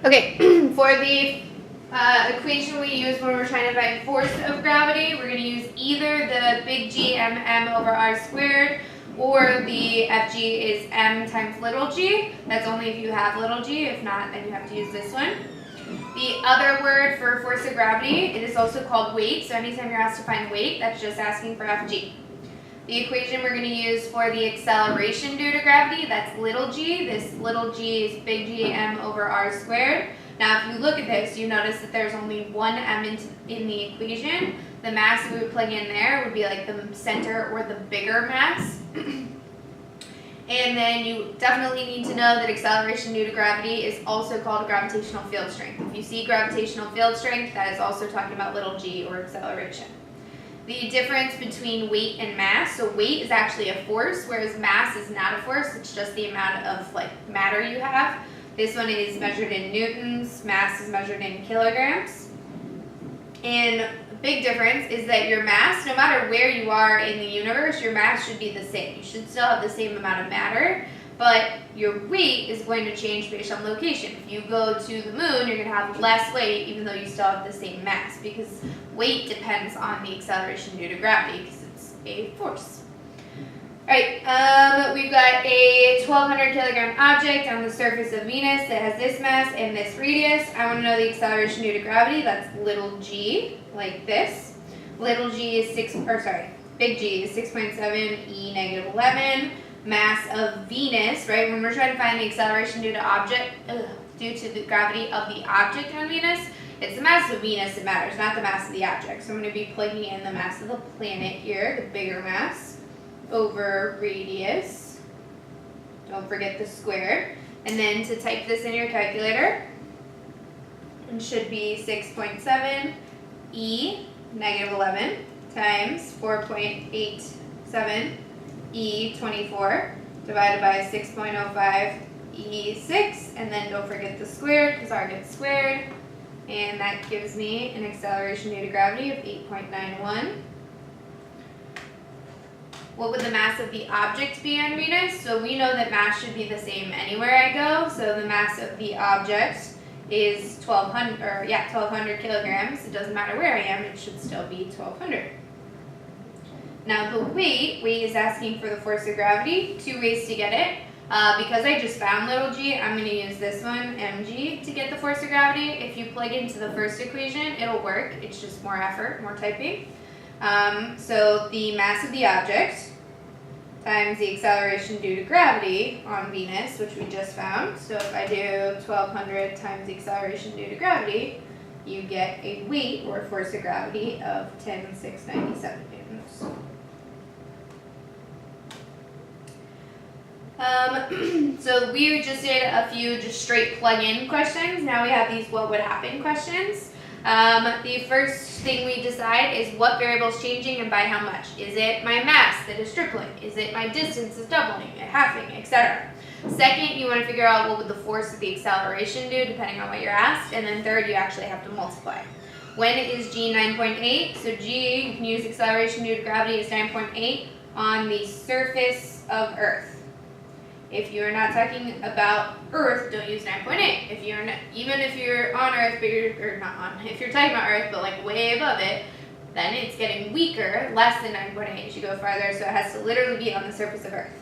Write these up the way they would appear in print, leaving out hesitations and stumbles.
Okay, for the equation we use when we're trying to find force of gravity, we're going to use either the big G m over r squared, or the Fg is m times little g. That's only if you have little g. If not, then you have to use this one. The other word for force of gravity, it is also called weight. So anytime you're asked to find weight, that's just asking for Fg. The equation we're going to use for the acceleration due to gravity, that's little g. This little g is big G m over r squared. Now, if you look at this, you notice that there's only one m in the equation. The mass we would plug in there would be like the center or the bigger mass. And then you definitely need to know that acceleration due to gravity is also called gravitational field strength. If you see gravitational field strength, that is also talking about little g or acceleration. The difference between weight and mass, so weight is actually a force, whereas mass is not a force, it's just the amount of matter you have. This one is measured in newtons, mass is measured in kilograms. And the big difference is that your mass, no matter where you are in the universe, your mass should be the same. You should still have the same amount of matter, but your weight is going to change based on location. If you go to the moon, you're going to have less weight even though you still have the same mass, because weight depends on the acceleration due to gravity because it's a force. Alright, we've got a 1,200 kilogram object on the surface of Venus that has this mass and this radius. I want to know the acceleration due to gravity. That's little g, like this. Little g is big G is 6.7 e negative 11. Mass of Venus, right? When we're trying to find the acceleration due to the gravity of the object on Venus, it's the mass of Venus that matters, not the mass of the object. So I'm going to be plugging in the mass of the planet here, the bigger mass, over radius. Don't forget the square. And then to type this in your calculator, it should be 6.7 e negative 11 times 4.87 e 24 divided by 6.05 e6, and then don't forget the squared because r gets squared, and that gives me an acceleration due to gravity of 8.91. What would the mass of the object be on Venus? So we know that mass should be the same anywhere I go. So the mass of the object is 1,200 kilograms. It doesn't matter where I am, it should still be 1,200. Now the weight is asking for the force of gravity. Two ways to get it. Because I just found little g, I'm going to use this one, mg, to get the force of gravity. If you plug into the first equation, it'll work. It's just more effort, more typing. So the mass of the object times the acceleration due to gravity on Venus, which we just found. So if I do 1,200 times the acceleration due to gravity, you get a weight or force of gravity of 10,697 newtons. So we just did a few just straight plug-in questions. Now we have these what would happen questions. The first thing we decide is what variable is changing and by how much. Is it my mass that is tripling? Is it my distance is doubling, halving, etc.? Second, you want to figure out what would the force of the acceleration do depending on what you're asked. And then third, you actually have to multiply. When is g 9.8? So g, you can use acceleration due to gravity, is 9.8 on the surface of Earth. If you're not talking about Earth, don't use 9.8. If you're even if you're on Earth, but if you're talking about Earth, but like way above it, then it's getting weaker, less than 9.8 as you go farther. So it has to literally be on the surface of Earth.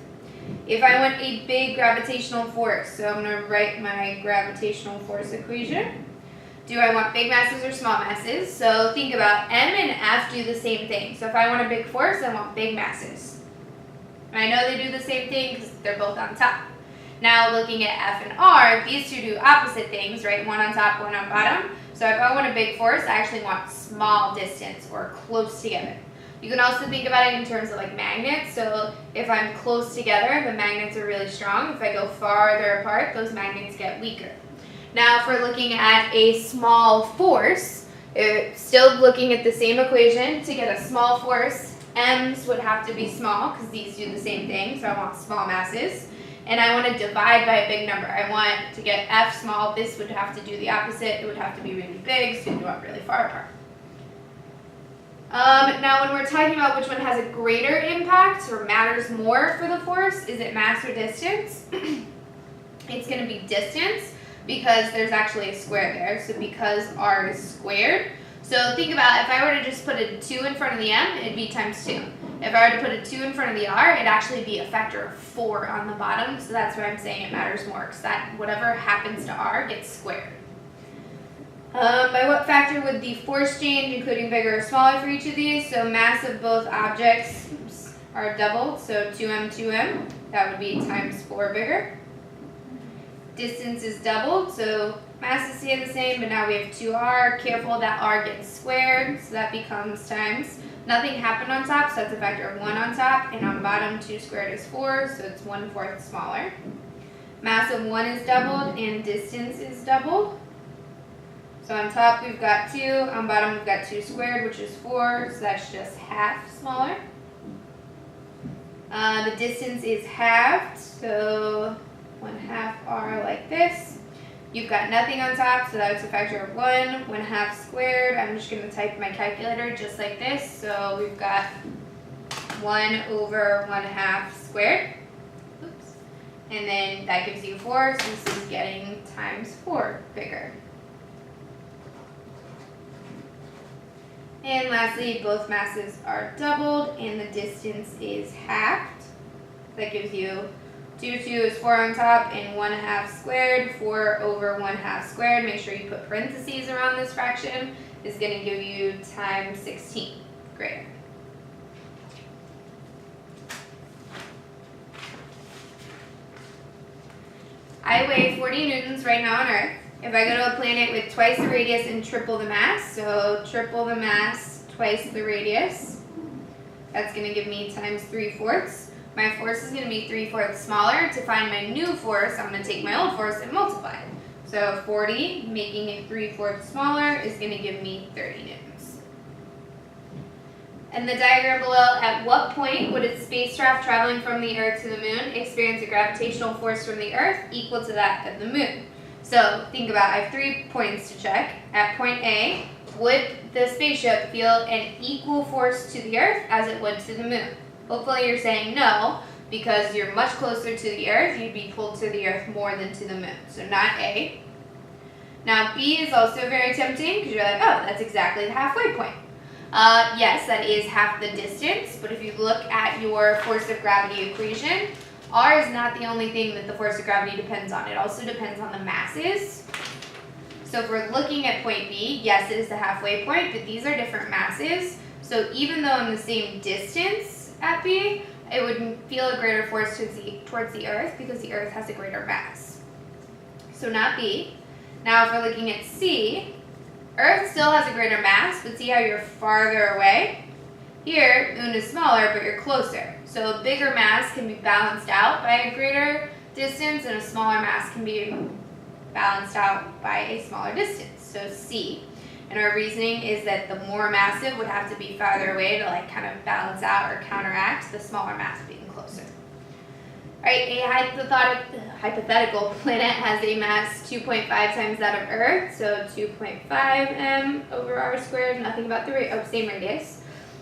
If I want a big gravitational force, so I'm going to write my gravitational force equation. Do I want big masses or small masses? So think about M and F do the same thing. So if I want a big force, I want big masses. And I know they do the same thing because they're both on top. Now looking at F and R, these two do opposite things, right? One on top, one on bottom. So if I want a big force, I actually want small distance or close together. You can also think about it in terms of like magnets. So if I'm close together, the magnets are really strong. If I go farther apart, those magnets get weaker. Now if we're looking at a small force, still looking at the same equation, to get a small force, M's would have to be small because these do the same thing, so I want small masses. And I want to divide by a big number. I want to get F small. This would have to do the opposite. It would have to be really big, so you want really far apart. Now when we're talking about which one has a greater impact or matters more for the force, is it mass or distance? It's going to be distance. because there's actually a square there. So because r is squared. So think about if I were to just put a 2 in front of the m, it'd be times 2. If I were to put a 2 in front of the r, it'd actually be a factor of 4 on the bottom. So that's why I'm saying it matters more, because that whatever happens to r gets squared. By what factor would the force change, including bigger or smaller for each of these? So mass of both objects are doubled, so 2m, 2m. That would be times 4 bigger. Distance is doubled, so masses stay the same, but now we have 2r. Careful that r gets squared, so that becomes times. Nothing happened on top, so that's a factor of 1 on top, and on bottom 2 squared is 4, so it's 1/4 smaller. Mass of 1 is doubled, and distance is doubled. So on top we've got 2, on bottom we've got 2 squared, which is 4, so that's just half smaller. The distance is halved, so 1/2 r like this. You've got nothing on top, so that's a factor of 1. 1/2 squared, I'm just going to type my calculator just like this. So we've got 1 over 1/2 squared. Oops. And then that gives you 4, so this is getting times 4 bigger. And lastly, both masses are doubled and the distance is halved. That gives you 2 is 4 on top and 1/2 squared. 4 over 1/2 squared, make sure you put parentheses around this fraction, is going to give you times 16. Great. I weigh 40 newtons right now on Earth. If I go to a planet with twice the radius and triple the mass, so triple the mass, twice the radius, that's going to give me times 3/4. My force is going to be 3/4 smaller. To find my new force, I'm going to take my old force and multiply it. So 40, making it 3/4 smaller, is going to give me 30 newtons. In the diagram below, at what point would a spacecraft traveling from the Earth to the Moon experience a gravitational force from the Earth equal to that of the Moon? So think about, I have 3 points to check. At point A, would the spaceship feel an equal force to the Earth as it would to the Moon? Hopefully you're saying no, because you're much closer to the Earth, you'd be pulled to the Earth more than to the Moon. So not A. Now B is also very tempting, because you're like, oh, that's exactly the halfway point. Yes, that is half the distance, but if you look at your force of gravity equation, r is not the only thing that the force of gravity depends on. It also depends on the masses. So if we're looking at point B, yes, it is the halfway point, but these are different masses. So even though I'm the same distance at B, it would feel a greater force towards the Earth because the Earth has a greater mass. So not B. Now if we're looking at C, Earth still has a greater mass, but see how you're farther away? Here, Moon is smaller, but you're closer. So a bigger mass can be balanced out by a greater distance, and a smaller mass can be balanced out by a smaller distance. So C. And our reasoning is that the more massive would have to be farther away to like kind of balance out or counteract the smaller mass being closer. Alright, a hypothetical planet has a mass 2.5 times that of Earth, so 2.5 m over r squared, nothing about the same radius.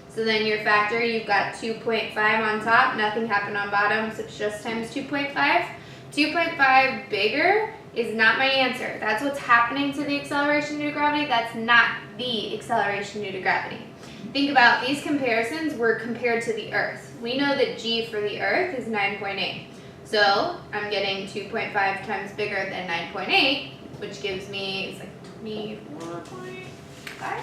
So then your factor, you've got 2.5 on top, nothing happened on bottom, so it's just times 2.5. 2.5 bigger is not my answer. That's what's happening to the acceleration due to gravity. That's not the acceleration due to gravity. Think about these comparisons were compared to the Earth. We know that g for the Earth is 9.8. So I'm getting 2.5 times bigger than 9.8, which gives me, it's like 24.5?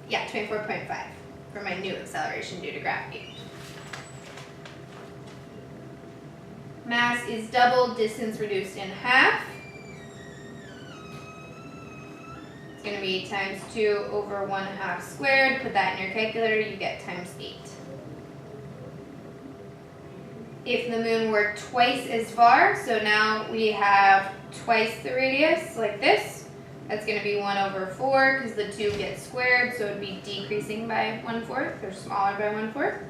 Yeah, 24.5 for my new acceleration due to gravity. Mass is doubled, distance reduced in half. It's going to be times 2 over 1/2 squared. Put that in your calculator, you get times 8. If the Moon were twice as far, so now we have twice the radius, like this. That's going to be 1/4, because the 2 gets squared, so it would be decreasing by 1/4, or smaller by 1/4.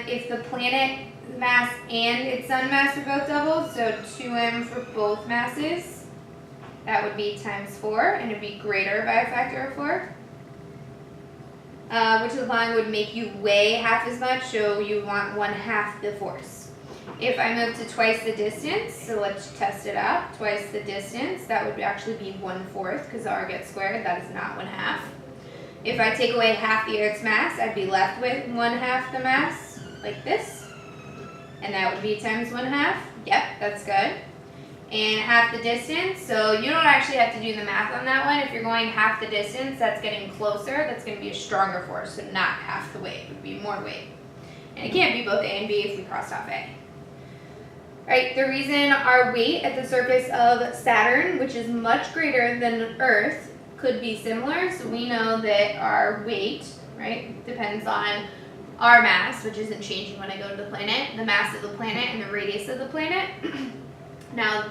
If the planet mass and its sun mass are both doubled, so 2m for both masses, that would be times 4, and it would be greater by a factor of 4. Which of the following would make you weigh half as much, so you want 1/2 the force. If I move to twice the distance, so let's test it out, twice the distance, that would actually be 1/4 because r gets squared, that is not 1/2. If I take away half the Earth's mass, I'd be left with 1/2 the mass, like this. And that would be times 1/2. Yep, that's good. And half the distance, so you don't actually have to do the math on that one. If you're going half the distance, that's getting closer. That's going to be a stronger force, so not half the weight. It would be more weight. And it can't be both A and B if we crossed off A. Right, the reason our weight at the surface of Saturn, which is much greater than Earth, could be similar, so we know that our weight, right, depends on our mass, which isn't changing when I go to the planet, the mass of the planet and the radius of the planet. Now,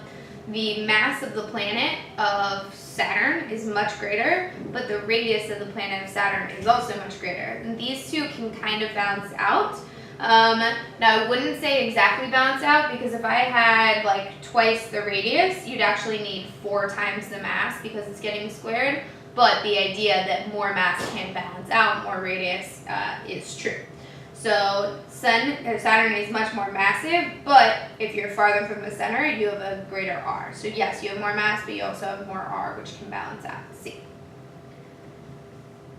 the mass of the planet of Saturn is much greater, but the radius of the planet of Saturn is also much greater. And these two can kind of balance out. Now, I wouldn't say exactly balance out, because if I had like twice the radius, you'd actually need 4 times the mass because it's getting squared. But the idea that more mass can balance out more radius is true. So Saturn is much more massive, but if you're farther from the center, you have a greater r. So yes, you have more mass, but you also have more r, which can balance out C.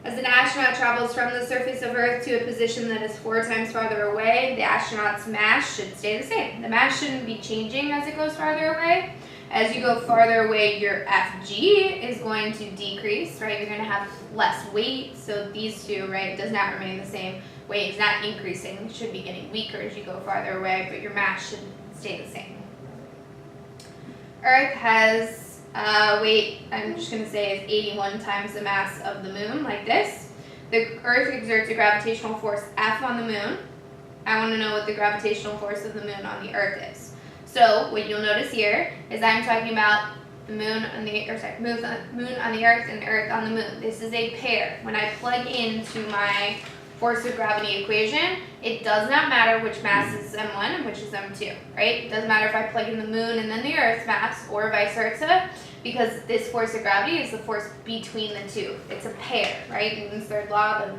As an astronaut travels from the surface of Earth to a position that is 4 times farther away, the astronaut's mass should stay the same. The mass shouldn't be changing as it goes farther away. As you go farther away, your Fg is going to decrease, right? You're going to have less weight, so these two, right, does not remain the same. Weight is not increasing, it should be getting weaker as you go farther away, but your mass should stay the same. Earth has weight, I'm just going to say, is 81 times the mass of the moon, like this. The Earth exerts a gravitational force F on the moon. I want to know what the gravitational force of the moon on the Earth is. So what you'll notice here is I'm talking about the moon on the, moon on the Earth and the Earth on the moon. This is a pair. When I plug into my force of gravity equation, it does not matter which mass is m1 and which is m2, right? It doesn't matter if I plug in the moon and then the Earth's mass, or vice versa, because this force of gravity is the force between the two. It's a pair, right? Newton's third law, the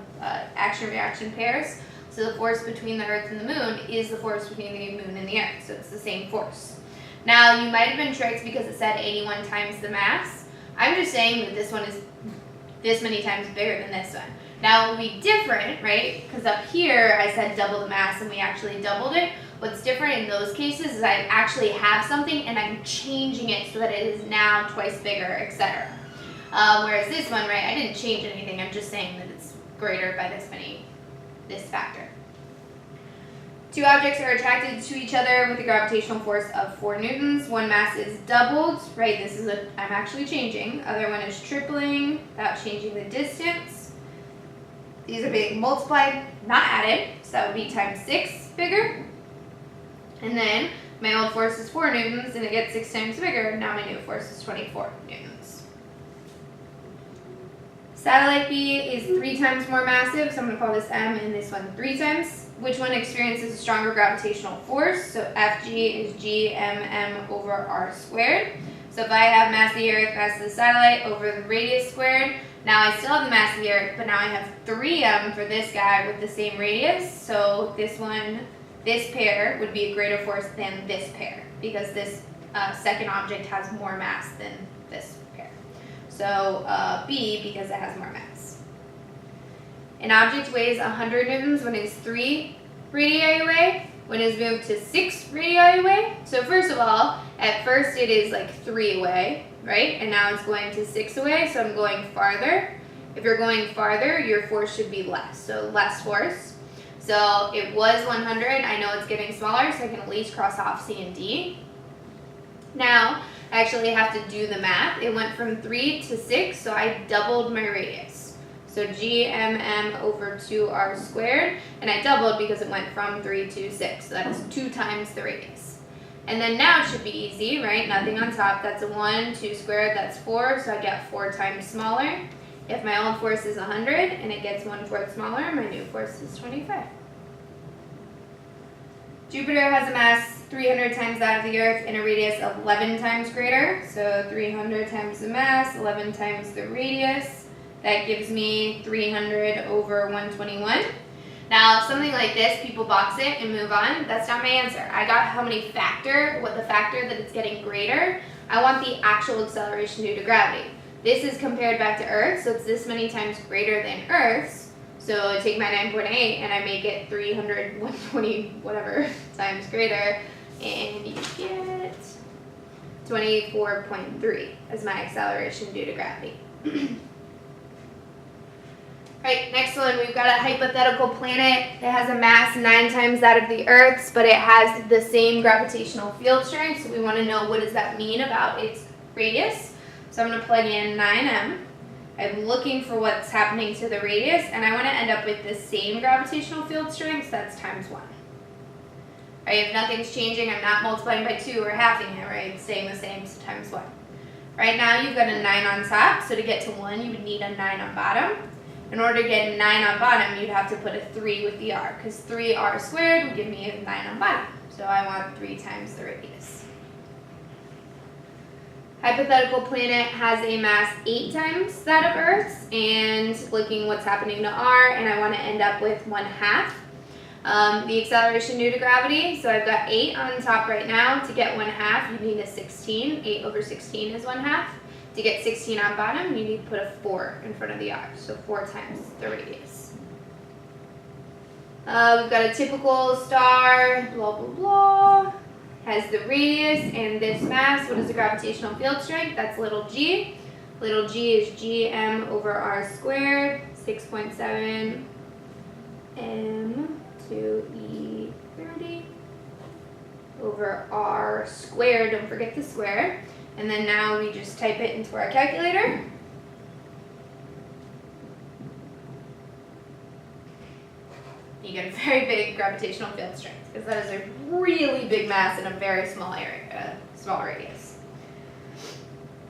action-reaction pairs. So the force between the Earth and the moon is the force between the moon and the Earth, so it's the same force. Now, you might have been tricked because it said 81 times the mass. I'm just saying that this one is this many times bigger than this one. Now, it will be different, right? Because up here, I said double the mass, and we actually doubled it. What's different in those cases is I actually have something, and I'm changing it so that it is now twice bigger, etc. Whereas this one, right, I didn't change anything. I'm just saying that it's greater by this factor. 2 objects are attracted to each other with a gravitational force of 4 newtons. One mass is doubled, right? This is I'm actually changing. Other one is tripling without changing the distance. These are being multiplied, not added, so that would be times 6 bigger. And then my old force is 4 newtons, and it gets 6 times bigger. Now my new force is 24 newtons. Satellite B is 3 times more massive, so I'm going to call this M and this one 3 times. Which one experiences a stronger gravitational force? So Fg is gmm over r squared. So if I have mass of the Earth, mass of the satellite over the radius squared, now I still have the mass of the Earth, but now I have 3m for this guy with the same radius. So this pair would be a greater force than this pair, because this second object has more mass than this pair. So B, because it has more mass. An object weighs 100 newtons when it is 3 radii away, when it is moved to 6 radii away. So first of all, at first it is like 3 away, right? And now it's going to 6 away, so I'm going farther. If you're going farther, your force should be less, so less force. So it was 100, I know it's getting smaller, so I can at least cross off C and D. Now, I actually have to do the math. It went from 3 to 6, so I doubled my radius. So gmm over 2r squared, and I doubled because it went from 3 to 6, so that's 2 times the radius. And then now it should be easy, right? Nothing on top, that's a 1, 2 squared, that's 4, so I get 4 times smaller. If my old force is 100 and it gets 1/4 smaller, my new force is 25. Jupiter has a mass 300 times that of the Earth and a radius of 11 times greater. So 300 times the mass, 11 times the radius. That gives me 300 over 121. Now, something like this, people box it and move on. That's not my answer. I got what the factor that it's getting greater. I want the actual acceleration due to gravity. This is compared back to Earth, so it's this many times greater than Earth's. So I take my 9.8 and I make it 300, 120, whatever, times greater, and you get 24.3 as my acceleration due to gravity. Right, next one, we've got a hypothetical planet. It has a mass 9 times that of the Earth's, but it has the same gravitational field strength, so we want to know what does that mean about its radius. So I'm going to plug in 9m. I'm looking for what's happening to the radius, and I want to end up with the same gravitational field strength, so that's times 1. Right, if nothing's changing, I'm not multiplying by 2 or halving it, right? It's staying the same, so times 1. Right now, you've got a 9 on top, so to get to 1, you would need a 9 on bottom. In order to get a 9 on bottom, you'd have to put a 3 with the r, because 3r squared would give me a 9 on bottom. So I want 3 times the radius. Hypothetical planet has a mass 8 times that of Earth's, and looking what's happening to r, and I want to end up with 1/2. The acceleration due to gravity, so I've got 8 on top right now. To get 1/2, you need a 16. 8 over 16 is 1/2. To get 16 on bottom, you need to put a 4 in front of the r, so 4 times the radius. We've got a typical star, blah, blah, blah. Has the radius and this mass. What is the gravitational field strength? That's little g. Little g is gm over r squared, 6.7 m to e30 over r squared. Don't forget the square. And then now we just type it into our calculator. You get a very big gravitational field strength because that is a really big mass in a very small area, small radius.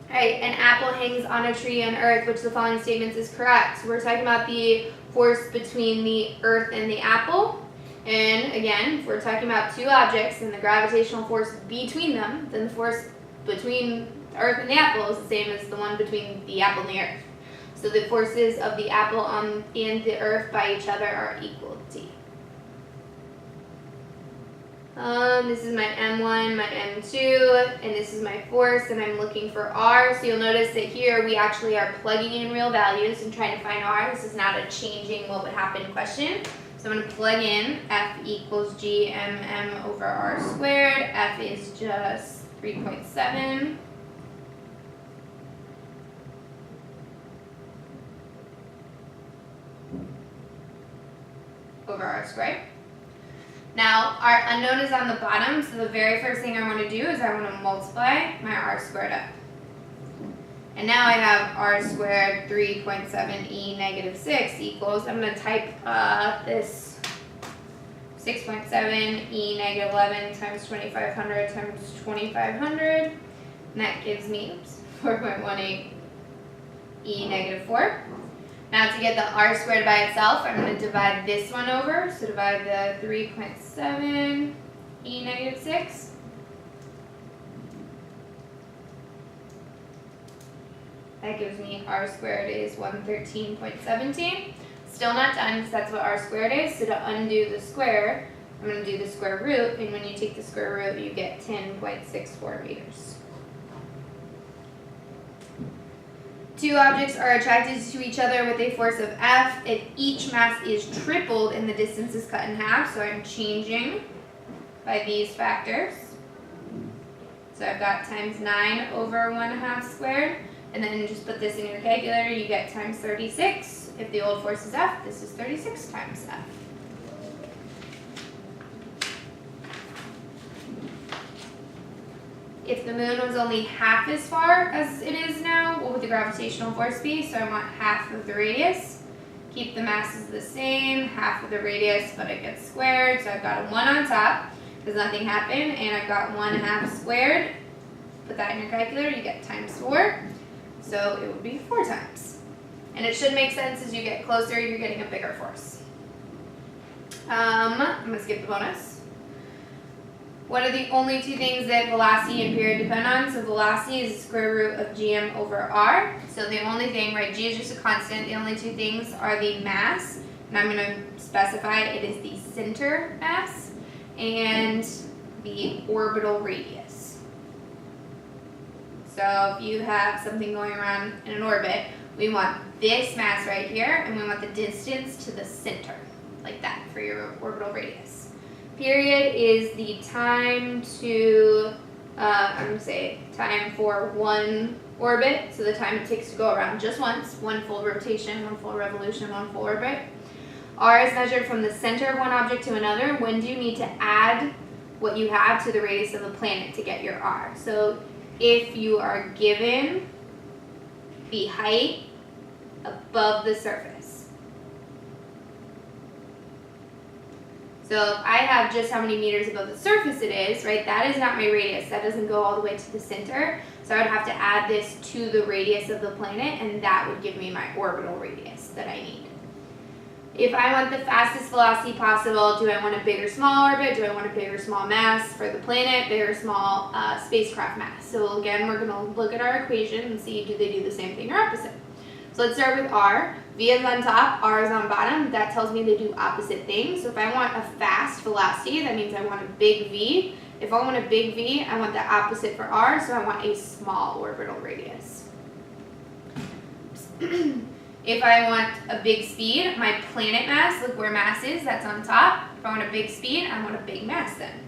All right, an apple hangs on a tree on Earth. Which of the following statements is correct? So we're talking about the force between the Earth and the apple. And again, if we're talking about two objects and the gravitational force between them, then the force between the Earth and the apple is the same as the one between the apple and the Earth. So the forces of the apple and the Earth by each other are equal to T. This is my M1, my M2, and this is my force, and I'm looking for R. So you'll notice that here we actually are plugging in real values and trying to find R. This is not a changing what would happen question. So I'm going to plug in F equals GMM over R squared. F is just 3.7. Over R squared. Now, our unknown is on the bottom, so the very first thing I want to do is I want to multiply my R squared up. And now I have R squared 3.7e negative 6 equals, I'm going to type this 6.7e negative 11 times 2500 times 2500, and that gives me 4.18 e negative 4. Now to get the r squared by itself, I'm going to divide this one over. So divide the 3.7 e negative 6. That gives me r squared is 113.17. Still not done because that's what r squared is. So to undo the square, I'm going to do the square root. And when you take the square root, you get 10.64 meters. Two objects are attracted to each other with a force of F if each mass is tripled and the distance is cut in half. So I'm changing by these factors. So I've got times 9 over 1/2 squared. And then just put this in your calculator, you get times 36. If the old force is F, this is 36 times F. If the moon was only half as far as it is now, what would the gravitational force be? So I want half of the radius. Keep the masses the same, half of the radius, but it gets squared. So I've got a 1 on top because nothing happened, and I've got 1/2 squared. Put that in your calculator, you get times 4. So it would be 4 times. And it should make sense as you get closer, you're getting a bigger force. I'm going to skip the bonus. What are the only two things that velocity and period depend on? So velocity is the square root of gm over r. So the only thing, right, g is just a constant. The only two things are the mass. and I'm going to specify it is the center mass and the orbital radius. So if you have something going around in an orbit, we want this mass right here, and we want the distance to the center, like that, for your orbital radius. Period is the time to, I'm going to say time for one orbit, so the time it takes to go around just once, one full rotation, one full revolution, one full orbit. R is measured from the center of one object to another. When do you need to add what you have to the radius of the planet to get your R? So if you are given the height above the surface. So if I have just how many meters above the surface it is, right, that is not my radius. That doesn't go all the way to the center. So I would have to add this to the radius of the planet, and that would give me my orbital radius that I need. If I want the fastest velocity possible, do I want a big or small orbit? Do I want a big or small mass for the planet, big or small spacecraft mass? So again, we're going to look at our equation and see, do they do the same thing or opposite? So let's start with R. V is on top, R is on bottom. That tells me they do opposite things. So if I want a fast velocity, that means I want a big V. If I want a big V, I want the opposite for R, so I want a small orbital radius. If I want a big speed, my planet mass, look where mass is, that's on top. If I want a big speed, I want a big mass then.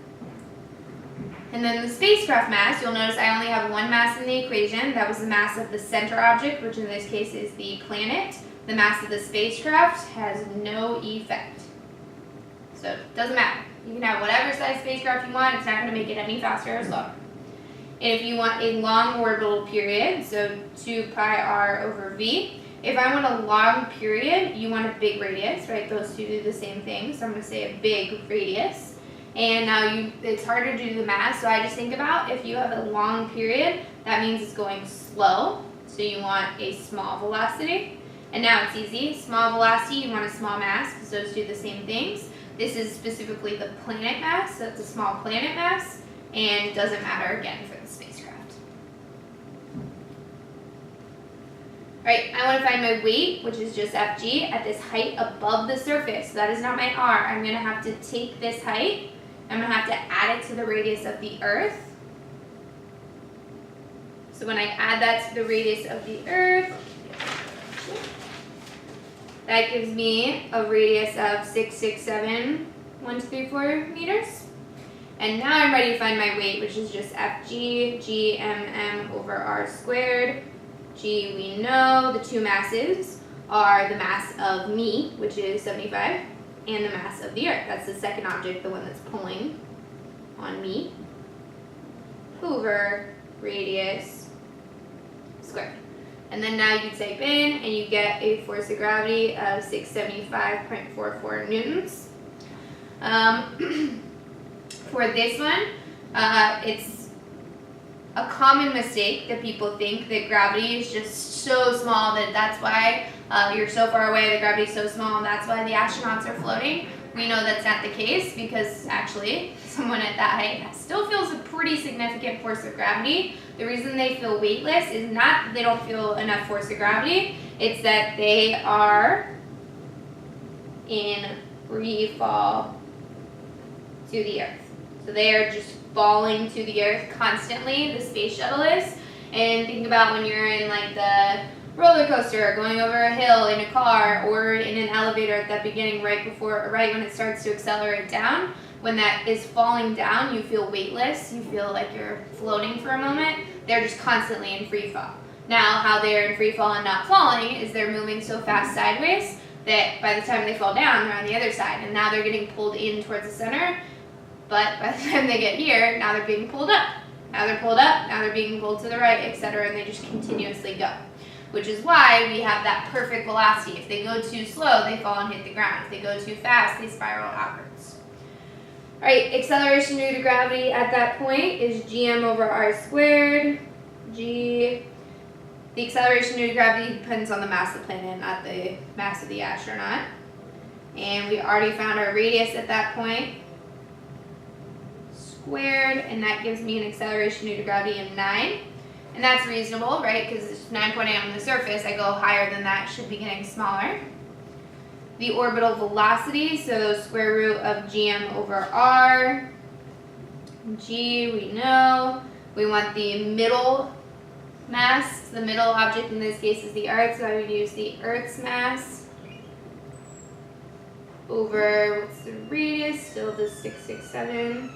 And then the spacecraft mass, you'll notice I only have one mass in the equation. That was the mass of the center object, which in this case is the planet. The mass of the spacecraft has no effect. So it doesn't matter. You can have whatever size spacecraft you want, it's not going to make it any faster or slower. And if you want a long orbital period, so 2 pi r over v, if I want a long period, you want a big radius, right? Those two do the same thing, so I'm going to say a big radius. And now it's harder to do the math, so I just think about if you have a long period, that means it's going slow, so you want a small velocity. And now it's easy. Small velocity, you want a small mass, because those do the same things. This is specifically the planet mass, so it's a small planet mass, and it doesn't matter again for the spacecraft. Alright, I want to find my weight, which is just Fg, at this height above the surface. So that is not my R. I'm going to have to take this height, I'm going to have to add it to the radius of the Earth. So when I add that to the radius of the Earth, that gives me a radius of 667.1234 meters. And now I'm ready to find my weight, which is just Fg, gmm over r squared. G, we know the two masses are the mass of me, which is 75, and the mass of the Earth. That's the second object, the one that's pulling on me, over radius squared. And then now you type in and you get a force of gravity of 675.44 newtons. For this one, it's a common mistake that people think that gravity is just so small that that's why you're so far away, the gravity is so small, and that's why the astronauts are floating. We know that's not the case because actually someone at that height still feels a pretty significant force of gravity. The reason they feel weightless is not that they don't feel enough force of gravity, it's that they are in free fall to the Earth. So they are just falling to the Earth constantly, the space shuttle is. And think about when you're in like the roller coaster, going over a hill in a car, or in an elevator at that beginning right when it starts to accelerate down. When that is falling down, you feel weightless, you feel like you're floating for a moment. They're just constantly in free fall. Now, how they're in free fall and not falling is they're moving so fast sideways that by the time they fall down, they're on the other side, and now they're getting pulled in towards the center. But by the time they get here, now they're being pulled up. Now they're pulled up, now they're being pulled to the right, etc., and they just continuously go. Which is why we have that perfect velocity. If they go too slow, they fall and hit the ground. If they go too fast, they spiral outwards. Alright, acceleration due to gravity at that point is gm over r squared. The acceleration due to gravity depends on the mass of the planet, not the mass of the astronaut. And we already found our radius at that point. Squared, and that gives me an acceleration due to gravity of 9. And that's reasonable, right? Because it's 9.8 on the surface. I go higher than that, should be getting smaller. the orbital velocity, so square root of GM over R. G, we know. We want the middle mass. The middle object in this case is the Earth, so I would use the Earth's mass over, what's the radius? Still the 667.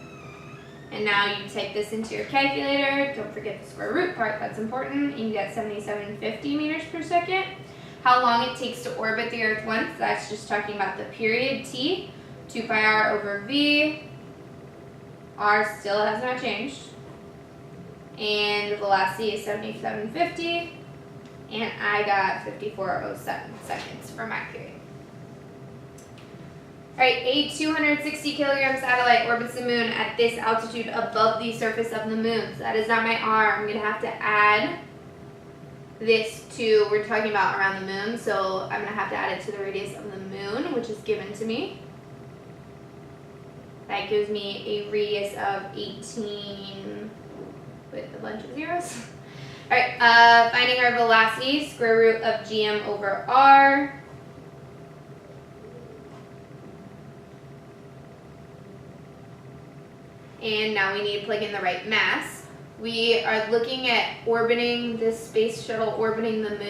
And now you type this into your calculator. Don't forget the square root part, that's important. And you get 7750 meters per second. How long it takes to orbit the Earth once, that's just talking about the period t. 2 pi r over v. R still has not changed. And the velocity is 7750. And I got 5407 seconds for my period. Alright, a 260 kilogram satellite orbits the moon at this altitude above the surface of the moon. So that is not my R. I'm going to have to add this to, we're talking about around the moon, so I'm going to have to add it to the radius of the moon, which is given to me. That gives me a radius of 18 with a bunch of zeros. Alright, finding our velocity, square root of GM over R. And now we need to plug in the right mass. We are looking at orbiting this space shuttle orbiting the moon.